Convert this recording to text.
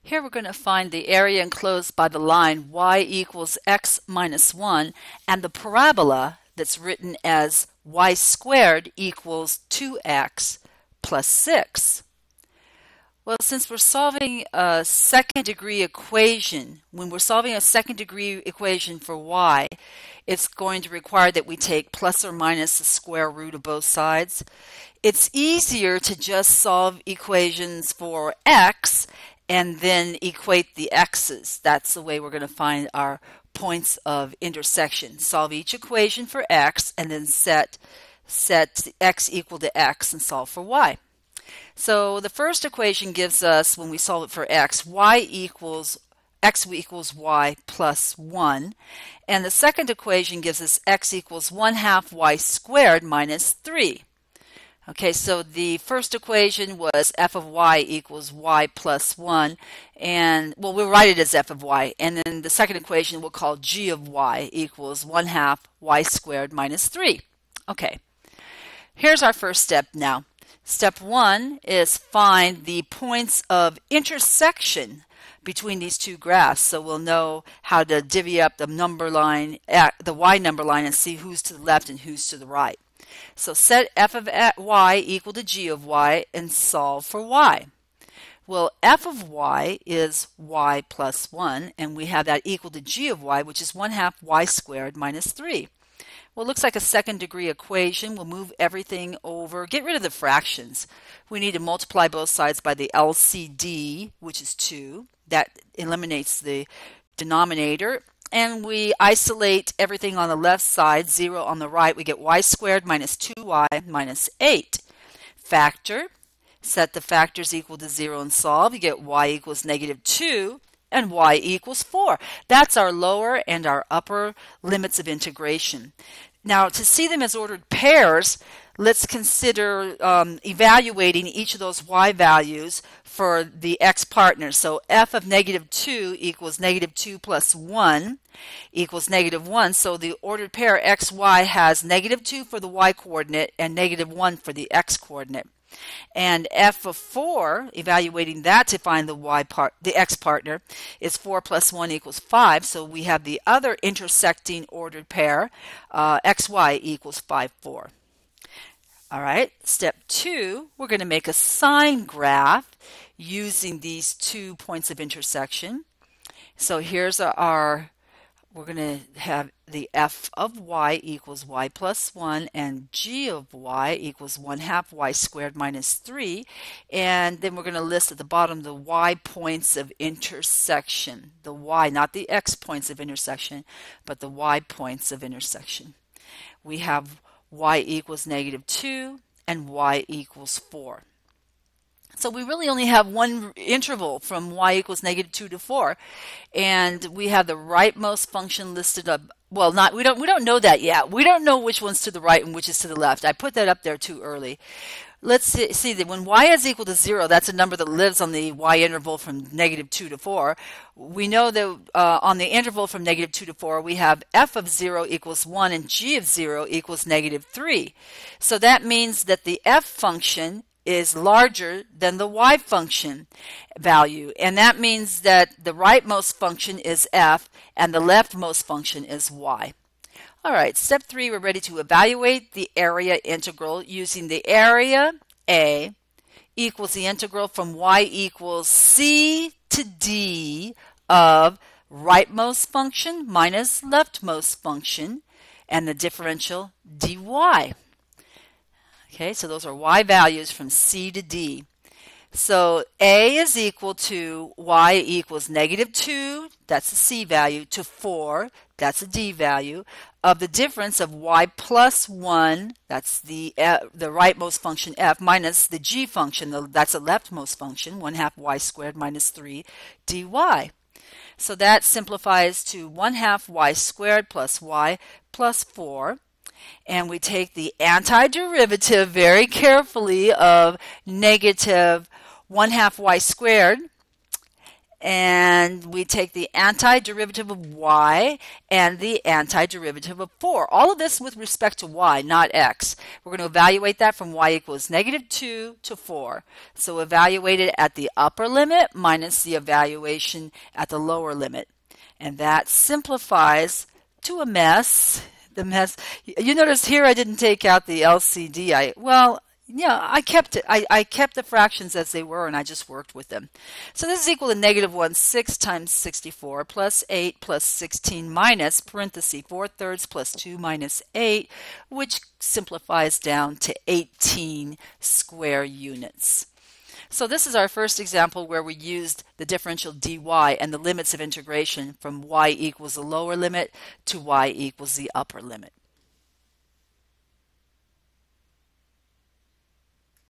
Here we're going to find the area enclosed by the line y equals x minus 1 and the parabola that's written as y squared equals 2x plus 6. Well, since we're solving a second degree equation, when we're solving a second degree equation for y, it's going to require that we take plus or minus the square root of both sides. It's easier to just solve equations for x and then equate the x's. That's the way we're going to find our points of intersection. Solve each equation for x and then set x equal to x and solve for y. So the first equation gives us, when we solve it for x equals y plus 1. And the second equation gives us x equals 1/2 y squared minus 3. Okay, so the first equation was f of y equals y plus 1, and well, we'll write it as f of y, and then the second equation we'll call g of y equals 1/2 y squared minus 3. Okay, here's our first step now. Step 1 is find the points of intersection between these two graphs, so we'll know how to divvy up the number line, the y number line, and see who's to the left and who's to the right. So set f of y equal to g of y and solve for y. Well, f of y is y plus 1, and we have that equal to g of y, which is 1/2 y squared minus 3. Well, it looks like a second degree equation. We'll move everything over, get rid of the fractions. We need to multiply both sides by the LCD, which is 2. That eliminates the denominator. And we isolate everything on the left side, 0 on the right. We get y squared minus 2y minus 8. Factor. Set the factors equal to 0 and solve. You get y equals negative 2 and y equals 4. That's our lower and our upper limits of integration. Now, to see them as ordered pairs, let's consider evaluating each of those y values for the x partners. So f of negative 2 equals negative 2 plus 1 equals negative 1. So the ordered pair xy has negative 2 for the y coordinate and negative 1 for the x coordinate. And f of 4, evaluating that to find the x partner, is 4 plus 1 equals 5. So we have the other intersecting ordered pair, xy equals 5, 4. All right, step 2, we're going to make a sign graph using these 2 points of intersection. So here's we're going to have the f of y equals y plus 1 and g of y equals 1/2 y squared minus 3. And then we're going to list at the bottom the y points of intersection. The y, not the x points of intersection, but the y points of intersection. We have y equals negative 2 and y equals 4. So we really only have one interval from y equals negative 2 to 4, and we have the rightmost function listed up. Well, we don't know that yet. We don't know which one's to the right and which is to the left. I put that up there too early. Let's see that when y is equal to 0, that's a number that lives on the y interval from negative 2 to 4. We know that on the interval from negative 2 to 4, we have f of 0 equals 1 and g of 0 equals negative 3. So that means that the f function is larger than the y function value, and that means that the rightmost function is f and the leftmost function is y. All right, step 3, we're ready to evaluate the area integral using the area A equals the integral from y equals c to d of rightmost function minus leftmost function and the differential dy. Okay, so those are y values from c to d. So A is equal to y equals negative 2, that's the c value, to 4, that's the d value, of the difference of y plus 1, that's the rightmost function f, minus the g function, that's the leftmost function, 1/2 y squared minus 3 dy. So that simplifies to 1/2 y squared plus y plus 4. And we take the antiderivative very carefully of negative 1/2 y squared, and we take the antiderivative of y and the antiderivative of 4. All of this with respect to y, not x. We're going to evaluate that from y equals -2 to 4. So evaluate it at the upper limit minus the evaluation at the lower limit. And that simplifies to a mess. The mess. You notice here I didn't take out the LCD. I kept it. I kept the fractions as they were, and I just worked with them. So this is equal to -1/6 times 64 plus 8 plus 16 minus parenthesis 4/3 plus 2 minus 8, which simplifies down to 18 square units. So this is our first example where we used the differential dy and the limits of integration from y equals the lower limit to y equals the upper limit.